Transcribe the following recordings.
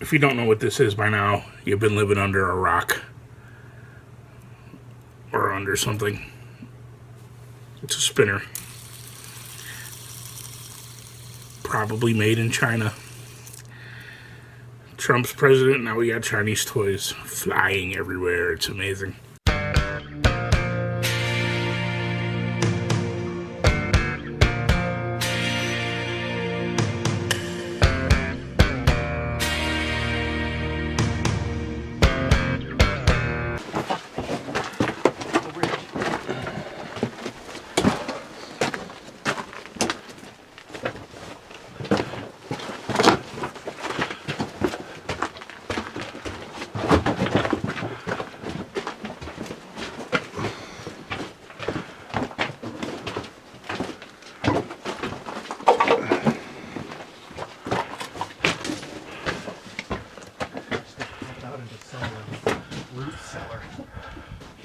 If you don't know what this is by now, you've been living under a rock. Or under something. It's a spinner. Probably made in China. Trump's president, now we got Chinese toys flying everywhere. It's amazing.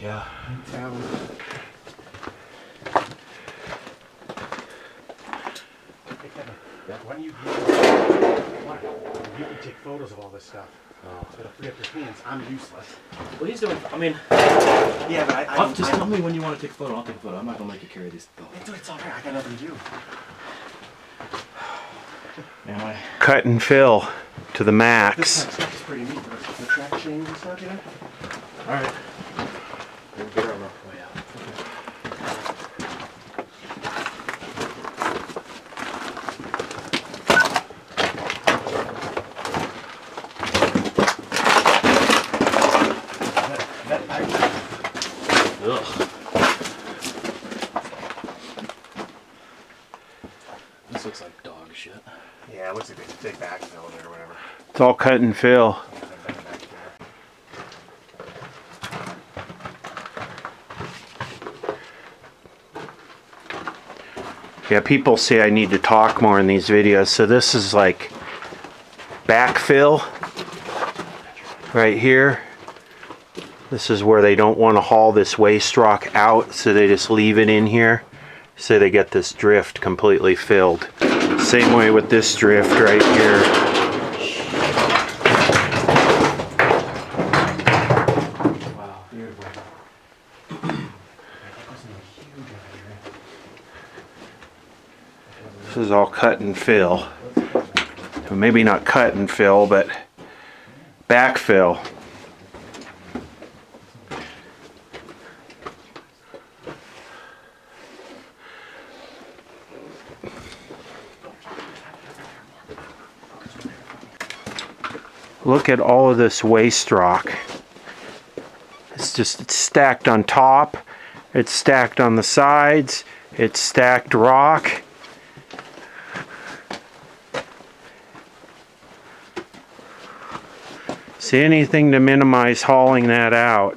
Yeah. Why don't you can take photos of all this stuff. Oh. It'll free up your hands. I'm useless. Well, he's doing. I mean. Yeah, but I just tell me when you want to take a photo. I'll take a photo. I'm not gonna make you carry these. Dude, it's all right. I got nothing to do. Anyway. Cut and fill to the max. This kind of stuff is pretty neat. The track chains and stuff, you know? All right. We'll get our way out. Ugh. This looks like dog shit. Yeah, it looks like a big backfill in there or whatever. It's all cut and fill. Yeah, people say I need to talk more in these videos. So this is like backfill right here. This is where they don't want to haul this waste rock out, so they just leave it in here so they get this drift completely filled. Same way with this drift right here. Wow, beautiful. This is all cut and fill. Well, maybe not cut and fill, but backfill. Look at all of this waste rock. It's stacked on top, it's stacked on the sides, it's stacked rock. See, anything to minimize hauling that out.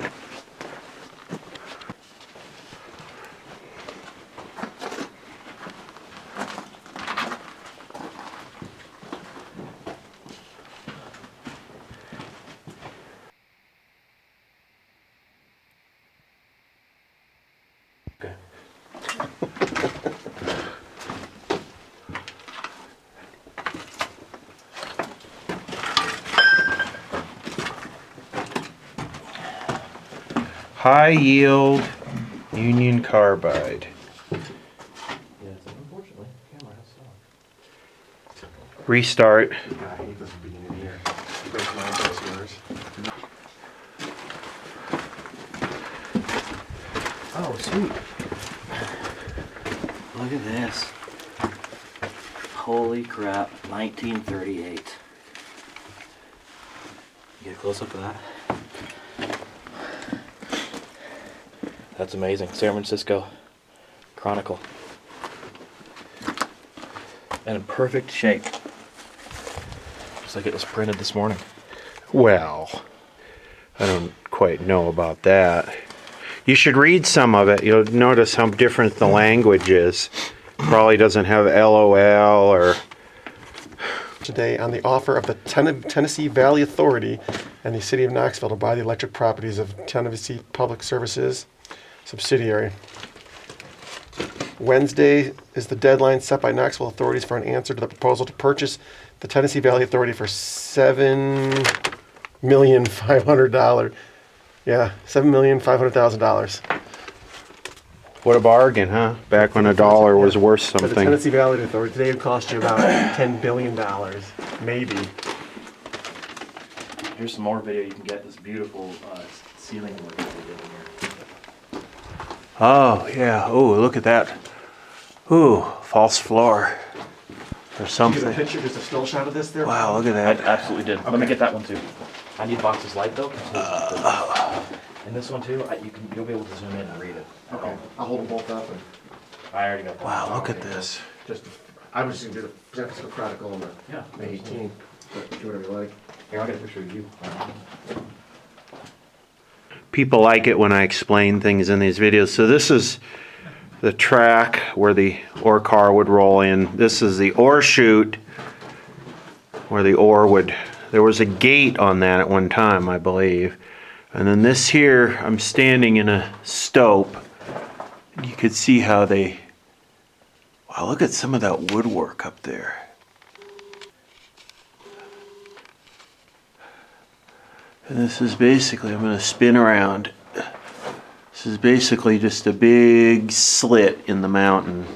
High yield Union Carbide. Yeah, so unfortunately, the camera has stopped. Restart. I hate this beginning of the year. Break mine, breaks yours. Oh, sweet. Look at this. Holy crap, 1938. Get a close up of that. That's amazing. San Francisco Chronicle. And in perfect shape. Just like it was printed this morning. Well, I don't quite know about that. You should read some of it. You'll notice how different the language is. Probably doesn't have LOL or... Today on the offer of the Tennessee Valley Authority and the City of Knoxville to buy the electric properties of Tennessee Public Services subsidiary. Wednesday is the deadline set by Knoxville authorities for an answer to the proposal to purchase the Tennessee Valley Authority for $7,500,000. Yeah, $7,500,000. What a bargain, huh? Back when a dollar was worth For the something. Tennessee Valley Authority, today it would cost you about $10 billion, maybe. Here's some more video you can get this beautiful ceiling work that we did in here. Oh, yeah. Oh, look at that. Ooh, false floor. Or Did you get a something. picture, just a still shot of this there? Wow, look at I that. absolutely did. Let me get that one too. I need boxes light though. And this one too, you'll be able to zoom in and read it. Okay, I'll hold them both up. And I already got that. Wow, look at this. I was just going to do the San Francisco Chronicle on Yeah. May 18th. But do whatever you like. Here, I'll get a picture of you. People like it when I explain things in these videos. So this is the track where the ore car would roll in. This is the ore chute where the ore would... There was a gate on that at one time, I believe. And then this here, I'm standing in a stope. You could see how they... Wow, look at some of that woodwork up there. And this is basically, I'm going to spin around. This is basically just a big slit in the mountain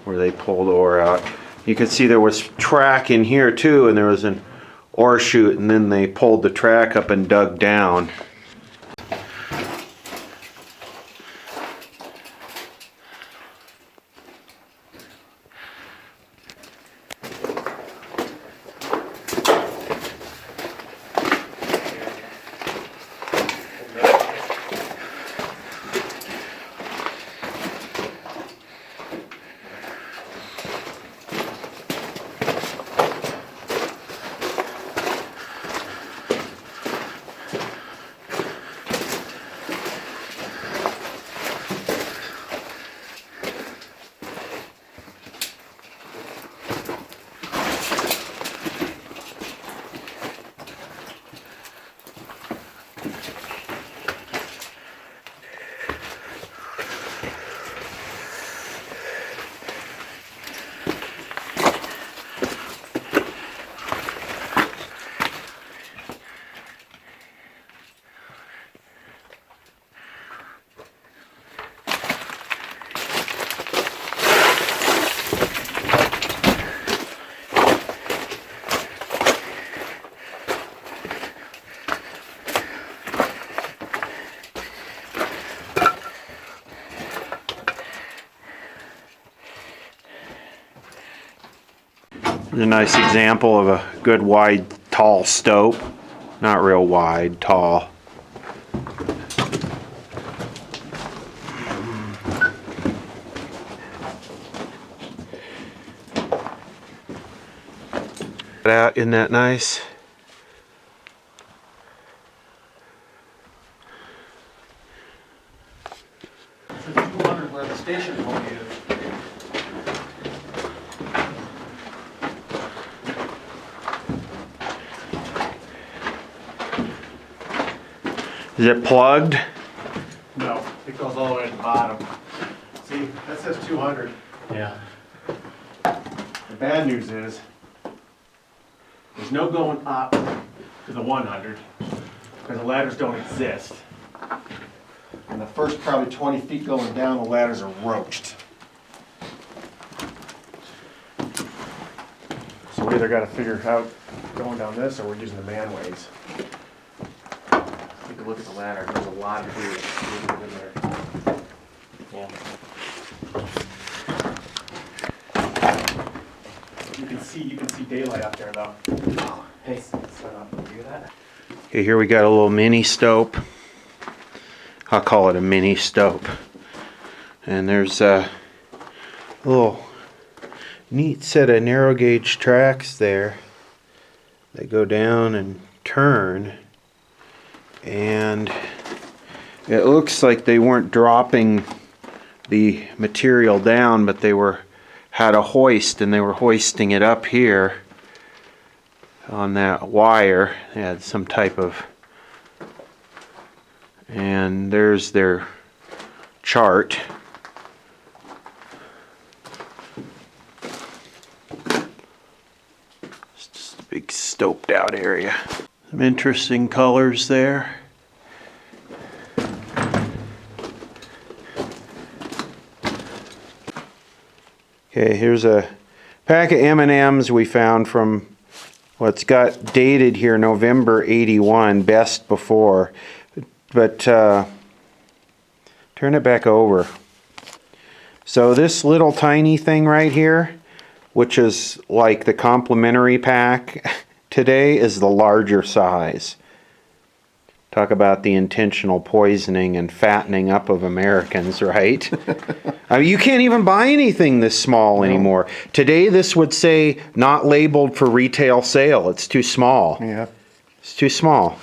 where they pulled ore out. You can see there was track in here too, and there was an ore chute, and then they pulled the track up and dug down. A nice example of a good wide tall stope. Not real wide, tall. Out, isn't that nice? It's a 200 where the station home is. Is it plugged? No, it goes all the way to the bottom. See, that says 200. Yeah. The bad news is, there's no going up to the 100, because the ladders don't exist. And the first probably 20 feet going down, the ladders are roached. So we either gotta figure out going down this, or we're using the manways. Take a look at the ladder, there's a lot of debris in there. Yeah. You can see daylight up there though. Hey, set up. You hear that? Okay, here we got a little mini stope. I'll call it a mini stope. And there's a little neat set of narrow gauge tracks there that go down and turn. And it looks like they weren't dropping the material down, but they had a hoist, and they were hoisting it up here on that wire. They had some type of, and there's their chart. It's just a big stoped out area. Some interesting colors there. Okay, here's a pack of M&Ms we found from what's got dated here November 81, best before. But turn it back over. So this little tiny thing right here, which is like the complimentary pack today, is the larger size. Talk about the intentional poisoning and fattening up of Americans, right? I mean, you can't even buy anything this small anymore. Today, this would say not labeled for retail sale. It's too small. Yeah. It's too small.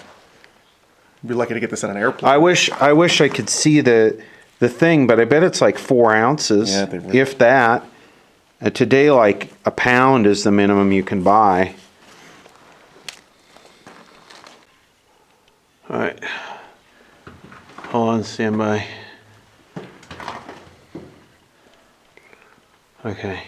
Be lucky to get this on an airplane. I wish I could see the thing, but I bet it's like 4 ounces, Yeah, they really- if that. Today, like a pound is the minimum you can buy. All right, hold on, stand by. Okay.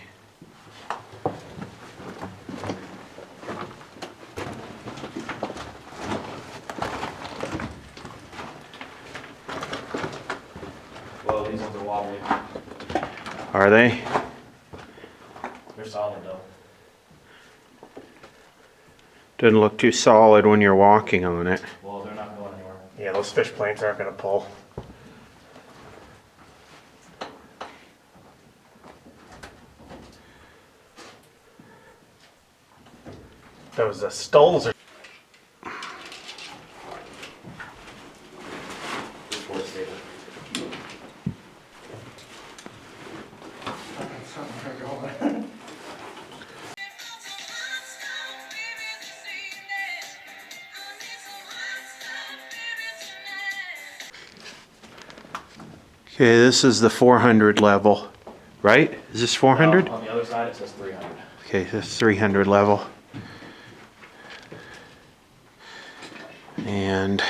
Well, these ones are wobbly. Are they? They're solid though. Doesn't look too solid when you're walking on it. Well, they're not going anywhere. Yeah, those fish planes aren't going to pull. Those skulls are. Report stable. Okay, this is the 400 level, right? Is this 400? On the other side, it says 300. Okay, this 300 level. And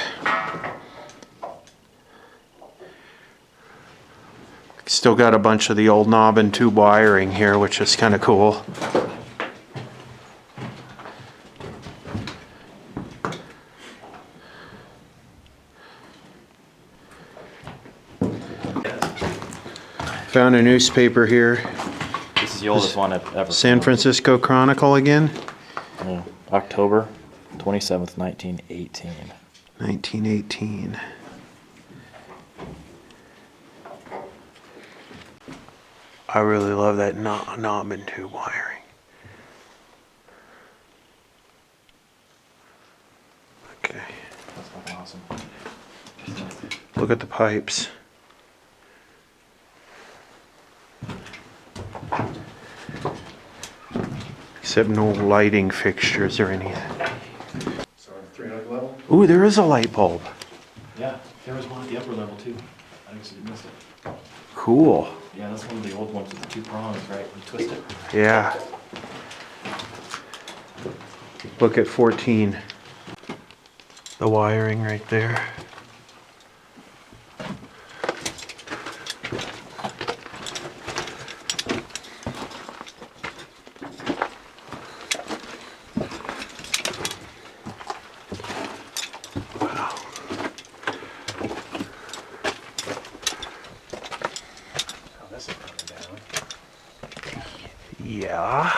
still got a bunch of the old knob and tube wiring here, which is kind of cool. Found a newspaper here. This is the oldest one I've ever San Francisco Chronicle again. Yeah. October 27th, 1918. 1918. I really love that knob and tube wiring. Okay, That's fucking awesome. look at the pipes. Except no lighting fixtures or anything. So 300 level? Ooh, there is a light bulb. Yeah, there was one at the upper level too. I actually missed it. Cool. Yeah, that's one of the old ones with the 2 prongs, right? You twist it. Yeah. Look at 14. The wiring right there. Wow. Oh, this is coming down. Yeah.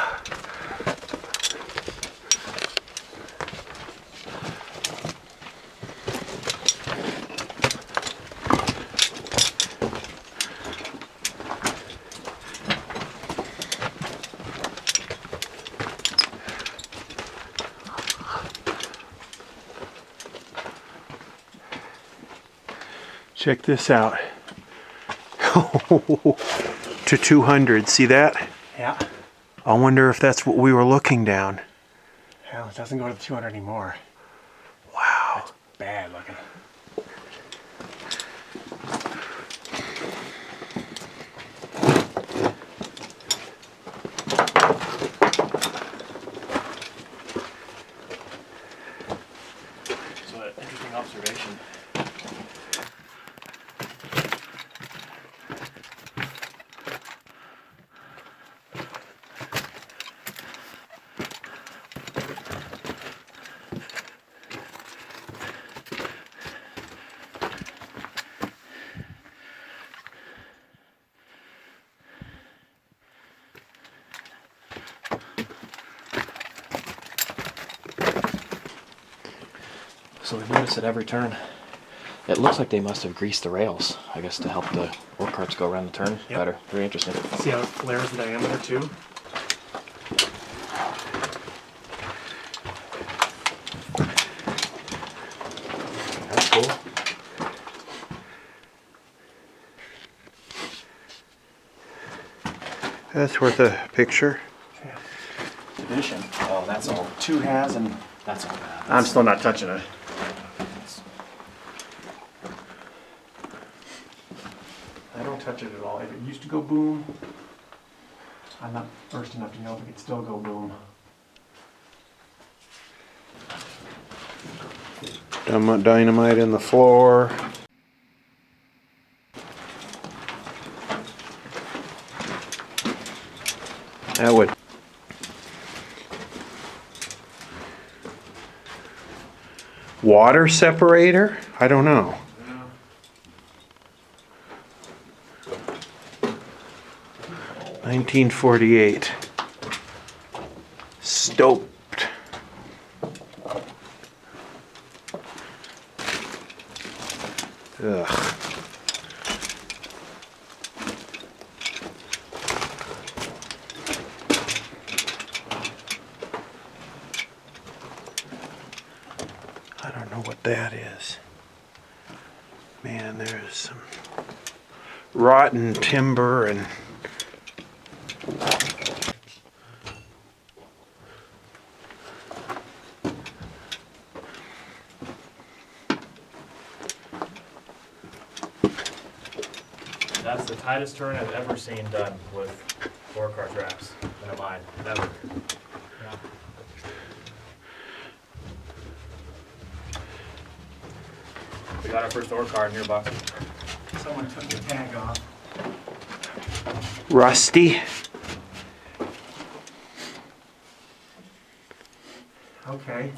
Check this out. To 200, see that? Yeah. I wonder if that's what we were looking down. Hell, it doesn't go to 200 anymore. Wow. Bad looking. So, interesting observation. So we've noticed at every turn, it looks like they must have greased the rails, I guess, to help the work carts go around the turn better. Very interesting. See how it flares the diameter too? That's cool. That's worth a picture. Edition. Oh, that's all. 2 has and That's all bad. I'm still not touching it. I don't touch it at all. If it used to go boom, I'm not first enough to know if it could still go boom. Dynamite in the floor. That would. Water separator? I don't know. 1948. Stoked. Ugh. I don't know what that is. Man, there's some rotten timber and That's the tightest turn I've ever seen done with 4-car traps in a mine, ever. Yeah. We got our first ore car in here, Boxy. Someone took the tag off. rusty. Okay,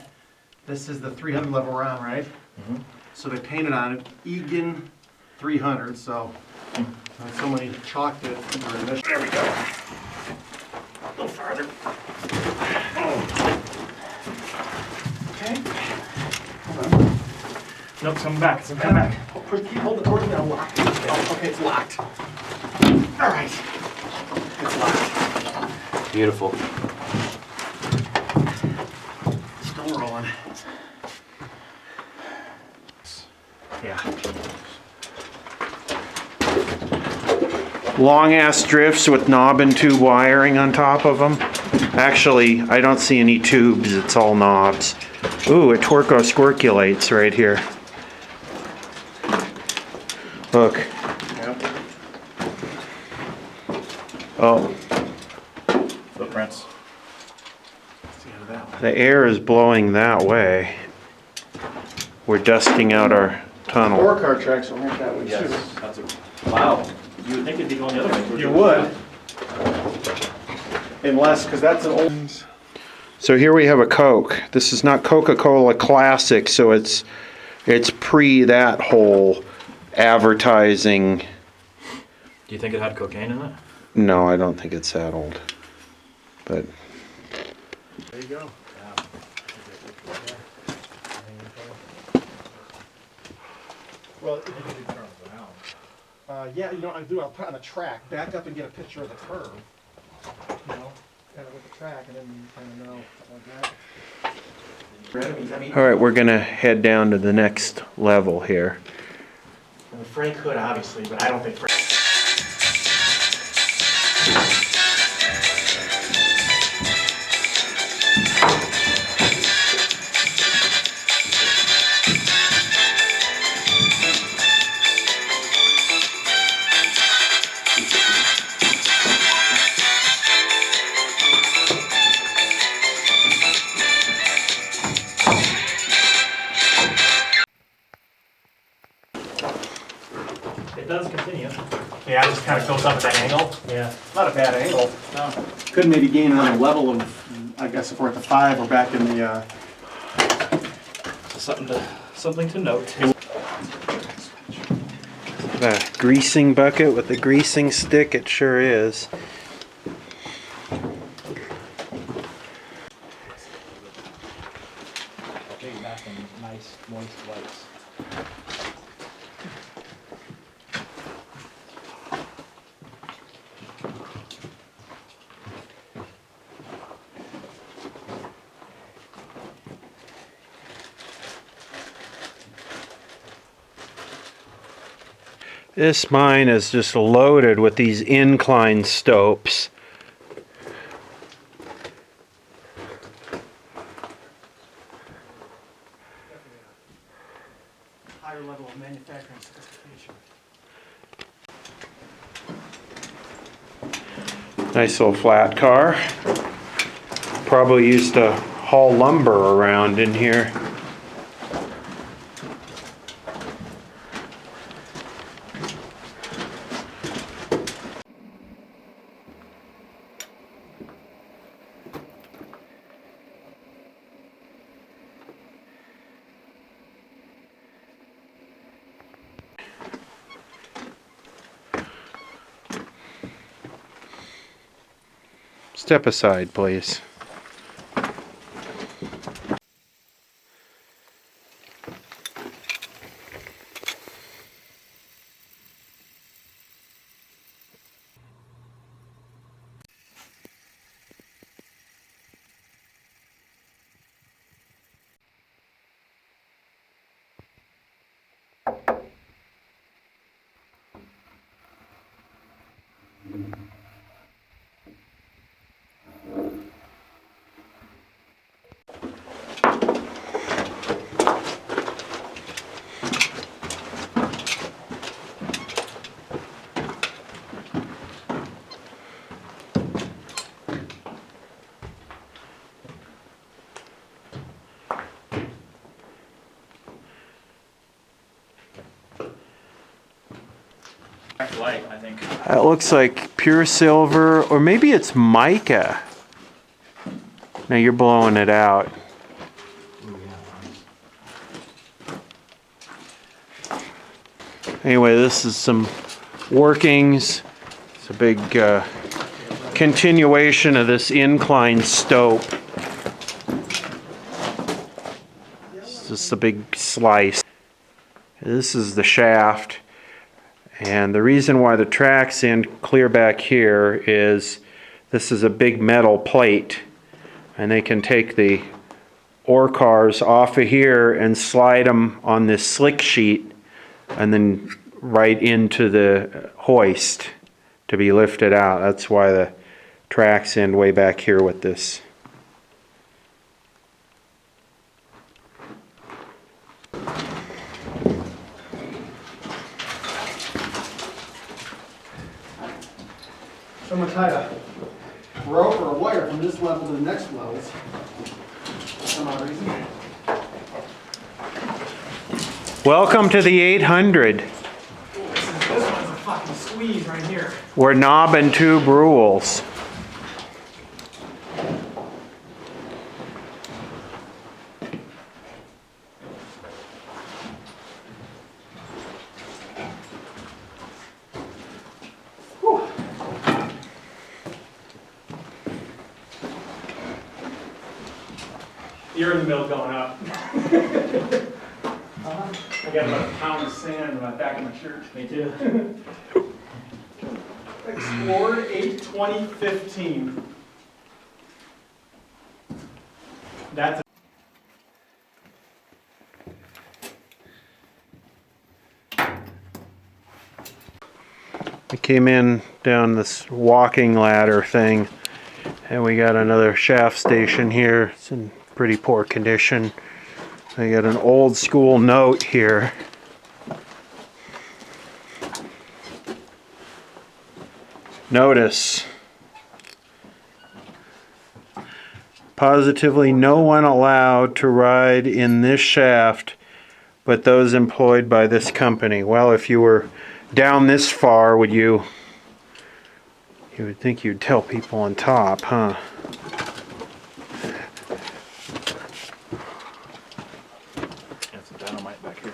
this is the 300 level round, right? Mm-hmm. So they painted on it Egan 300, so somebody chalked it for this. There we go. A little farther. Okay. Hold on. Nope, it's coming back, it's coming back. Keep holding the cord now, locked. Oh, okay, it's locked. All right. It's locked. Beautiful. Still rolling. Yeah. Long ass drifts with knob and tube wiring on top of them. Actually, I don't see any tubes, it's all knobs. Ooh, it torco squirculates right here. Look. Yep. Oh, Footprints. That's the end of that one. the air is blowing that way. We're dusting out our tunnel. 4-car tracks will make that way Yes. too. That's a, wow. You would think it'd be going the other way. You would. Unless, because that's an old. So here we have a Coke. This is not Coca-Cola Classic, so it's pre that whole advertising. Do you think it had cocaine in it? No, I don't think it's that old. But There you go. Well, yeah, you know what I'll do? I'll put on a track, back up and get a picture of the curve. You know, kind of with the track, and then you kind of know like that. all right, we're gonna head down to the next level here. Frank could, obviously, but I don't think Frank. It does continue. Yeah, it just kind of goes up at that angle. Yeah. Not a bad angle. No. Could maybe gain another level of, I guess if we're at the 5, we're back in the, Something to note. The greasing bucket with the greasing stick, it sure is. Okay, you're back. some nice moist wipes. This mine is just loaded with these incline stopes. Higher level of manufacturing sophistication. Nice little flat car. Probably used to haul lumber around in here. Step aside, please. Light, I think. That looks like pure silver, or maybe it's mica. Now you're blowing it out. Anyway, this is some workings. It's a big continuation of this incline stope. It's just a big slice. This is the shaft. And the reason why the tracks end clear back here is this is a big metal plate, and they can take the ore cars off of here and slide them on this slick sheet and then right into the hoist to be lifted out. That's why the tracks end way back here with this. Someone tied a rope or a wire from this level to the next levels. For some odd reason. Welcome to the 800, This one's a fucking squeeze right here. where knob and tube rules. You're in the middle going up. I got about a pound of sand in my back of my shirt. Me too. Explored 8/20/15. That's I came in down this walking ladder thing, and we got another shaft station here. It's in pretty poor condition. I got an old school note here. Notice. Positively no one allowed to ride in this shaft but those employed by this company. Well, if you were down this far, you would think you'd tell people on top, huh? Got some dynamite back here.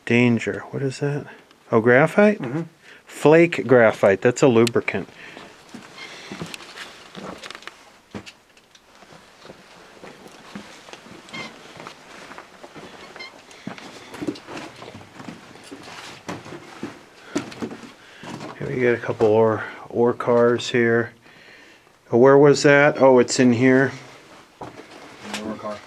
Danger. What is that? Oh, graphite? Mm-hmm. Flake graphite. That's a lubricant. We got a couple ore cars here. Where was that? Oh, it's in here. Ore car.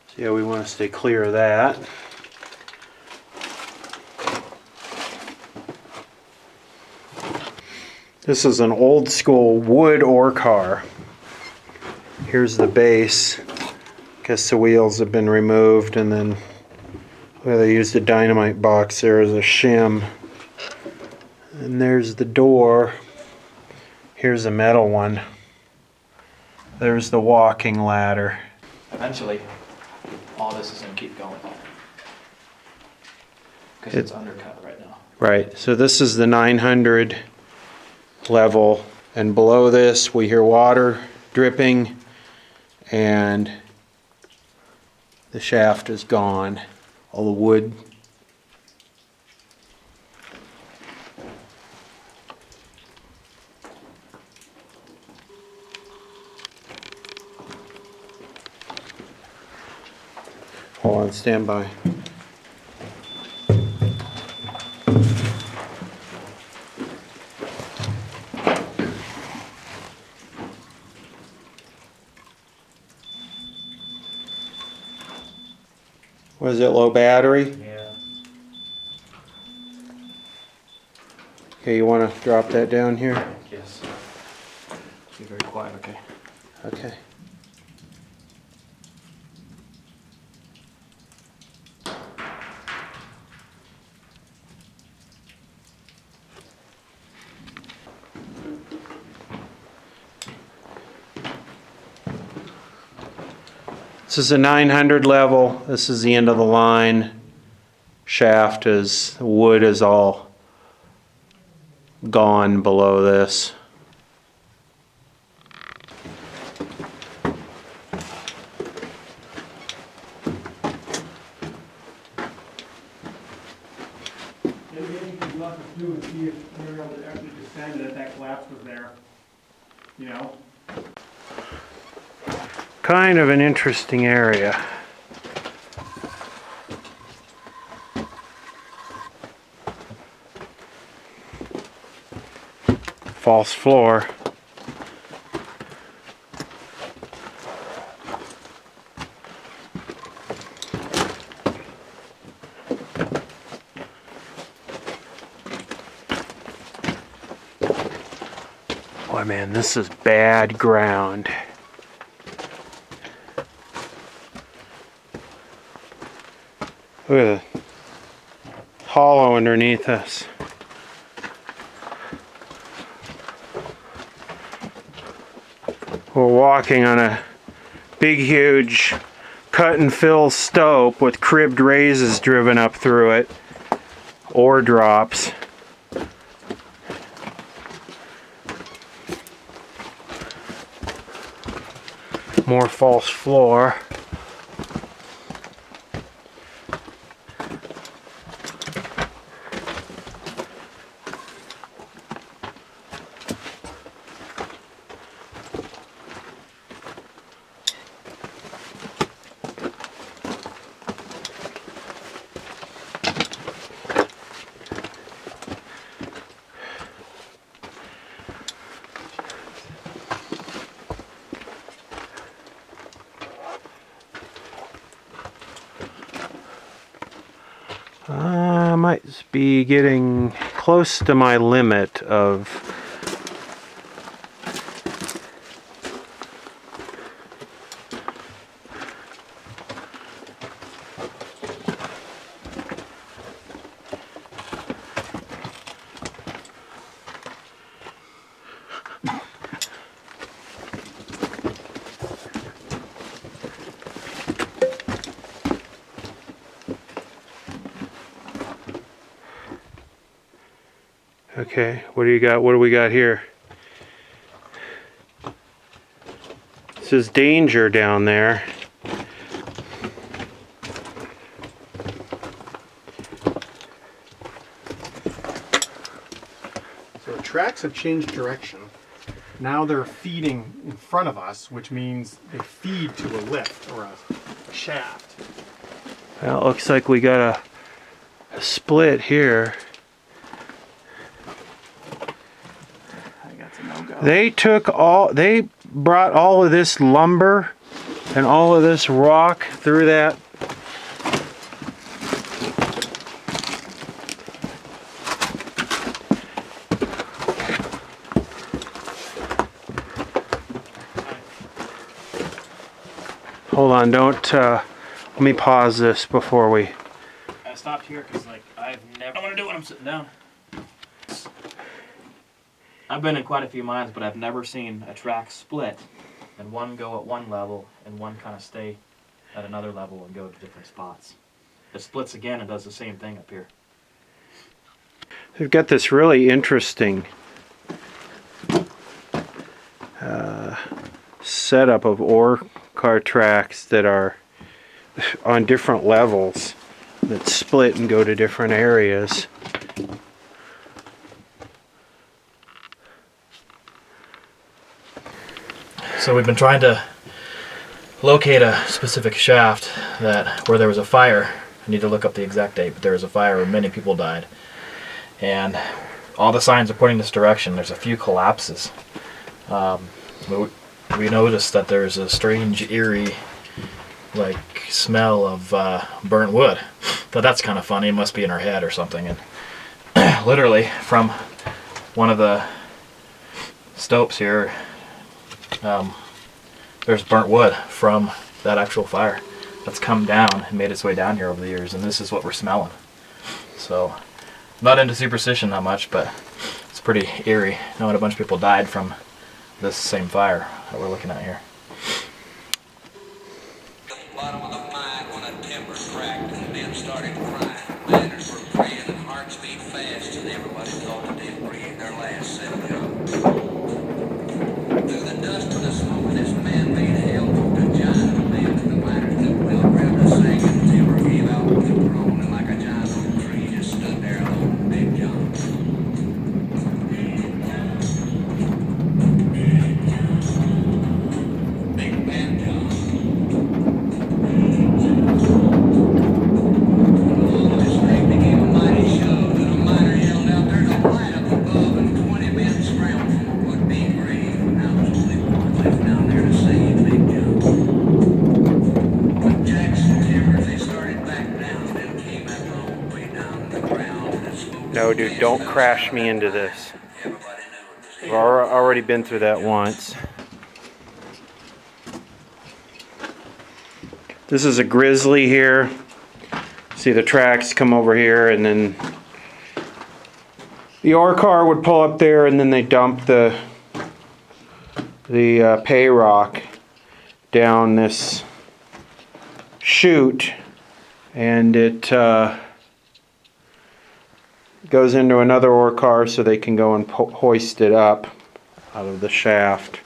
So yeah, we want to stay clear of that. This is an old school wood ore car. Here's the base. Guess the wheels have been removed, and then where they used a dynamite box there is a shim. And there's the door. Here's a metal one. There's the walking ladder. Eventually, all this is going to keep going. Because it's undercut right now. Right, so this is the 900 level, and below this we hear water dripping, and the shaft is gone. All the wood. Hold on, stand by. Was it low battery? Yeah. Okay, you want to drop that down here? Yes. Be very quiet, okay? Okay. This is a 900 level. This is the end of the line. Shaft is, wood is all gone below this. Maybe anything you'd love to do and see if we were able to actually descend that that collapse was there. You know? Kind of an interesting area. False floor. Boy, man, this is bad ground. Look at the hollow underneath us. We're walking on a big, huge cut and fill stope with cribbed raises driven up through it. Ore drops. More false floor. I might be getting close to my limit of Okay, what do you got? What do we got here? It says danger down there. So the tracks have changed direction. Now they're feeding in front of us, which means they feed to a lift or a shaft. Well, it looks like we got a split here. I got to no-go. They brought all of this lumber and all of this rock through that. Hold on, don't, let me pause this before we... I stopped here because, like, I've never. I want to do it when I'm sitting down. I've been in quite a few mines, but I've never seen a track split and one go at one level and one kind of stay at another level and go to different spots. It splits again and does the same thing up here. They've got this really interesting setup of ore car tracks that are on different levels that split and go to different areas. So we've been trying to locate a specific shaft that where there was a fire. I need to look up the exact date, but there was a fire where many people died. And all the signs are pointing this direction. There's a few collapses. We noticed that there's a strange, eerie, like, smell of burnt wood. But that's kind of funny. It must be in our head or something. And literally from one of the stopes here, there's burnt wood from that actual fire that's come down and made its way down here over the years, and this is what we're smelling. So, I'm not into superstition that much, but it's pretty eerie knowing a bunch of people died from this same fire that we're looking at here. Bottom of the mine when a timber cracked and men started crying. Miners were praying and hearts beat fast, and everybody thought that they'd breathe their last set job. Through the dust and the smoke, this man-made hell moved a giant man, and the miners knew well, grabbed a sack and timber gave out with a groan, and like a giant oak tree just stood there alone, Big John. Big Man John. Oh, this thing became a mighty shove, and a miner yelled out, "There's a light up above," and 20 men scrambled from a would-be grave. Now there's only one left down there to save Big John. When Jackson timbers, they started back down, then came that long way down to the ground, and it smoked. No, dude, don't crash me into this. Everybody knew it was I've already been through that once. This is a grizzly here. See the tracks come over here, and then the ore car would pull up there, and then they dump the pay rock down this chute, and it goes into another ore car so they can go and hoist it up out of the shaft.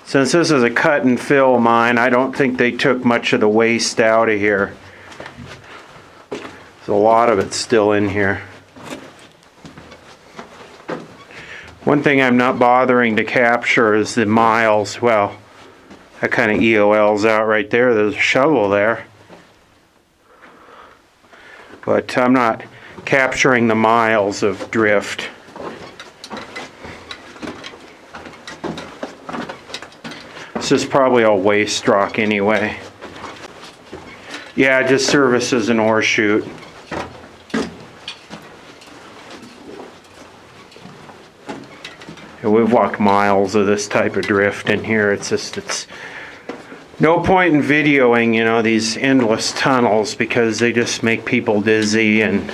Since this is a cut and fill mine, I don't think they took much of the waste out of here. There's a lot of it still in here. One thing I'm not bothering to capture is the miles. Well, that kind of EOL's out right there. There's a shovel there. But I'm not capturing the miles of drift. This is probably all waste rock anyway. Yeah, it just services an ore chute. And we've walked miles of this type of drift in here. It's no point in videoing, you know, these endless tunnels because they just make people dizzy, and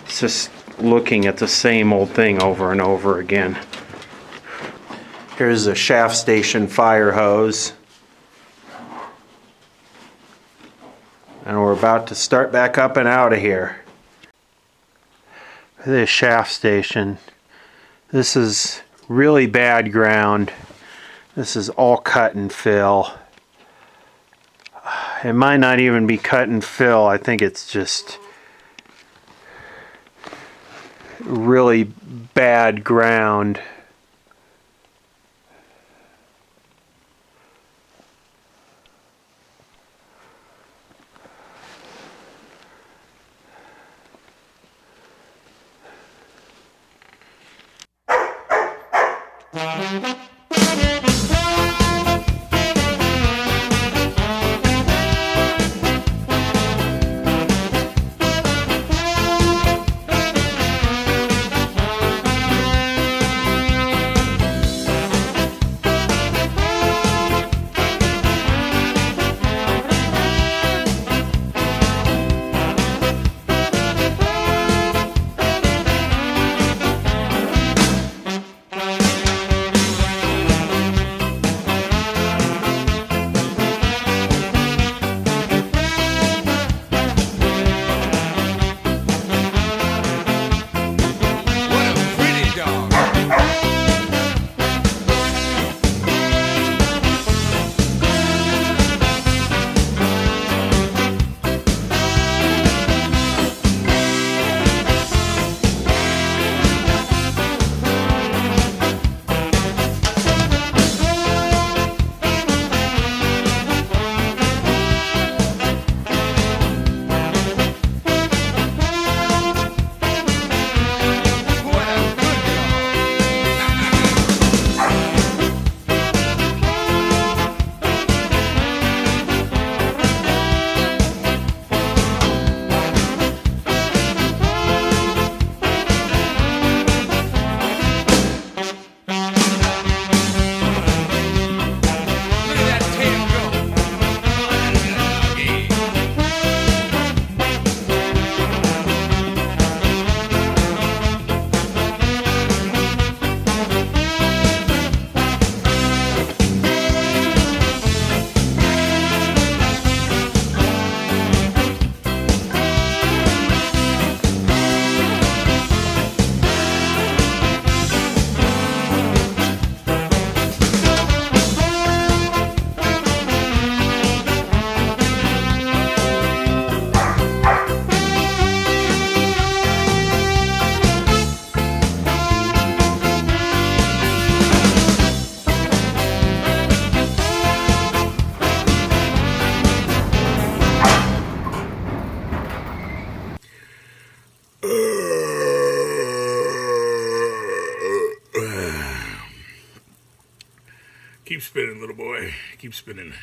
it's just looking at the same old thing over and over again. Here's a shaft station fire hose. And we're about to start back up and out of here. This shaft station. This is really bad ground. This is all cut and fill. It might not even be cut and fill. I think it's just really bad ground. What a pretty dog. What a good dog. Look at that tail go. Oh, that's a doggy. Keep spinning, little boy. Keep spinning.